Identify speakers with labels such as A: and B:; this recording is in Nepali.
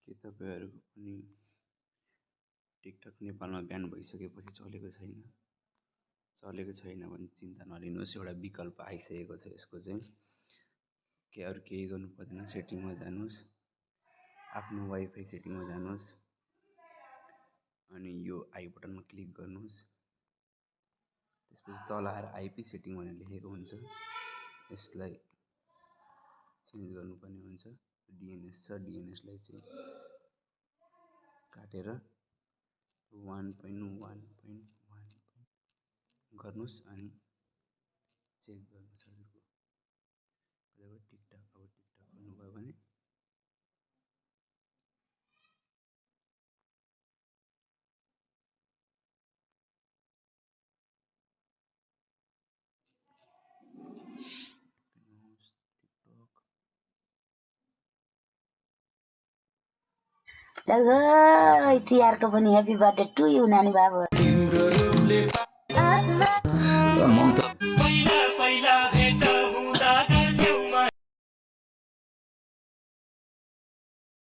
A: के तपाईँहरूको पनि टिकटक नेपालमा ब्यान भइसकेपछि चलेको छैन भने चिन्ता नलिनुहोस्, एउटा विकल्प आइसकेको छ यसको चाहिँ। अरू केही गर्नु पर्दैन, सेटिङमा जानुहोस्, आफ्नो वाइफाई सेटिङमा जानुहोस्, अनि यो आई बटनमा क्लिक गर्नुहोस्। त्यसपछि तल आएर आइपी सेटिङ भनेर लेखेको हुन्छ, यसलाई चेन्ज गर्नुपर्ने हुन्छ। डिएनएस छ, डिएनएसलाई चाहिँ काटेर 1.1.1 गर्नुहोस् अनि चेक गर्नुहोस् हजुरको टिकटक। अब टिकटक गर्नुभयो भने
B: तिहारको पनि ह्याप्पी बर्थडे टु यु नानी बाबु।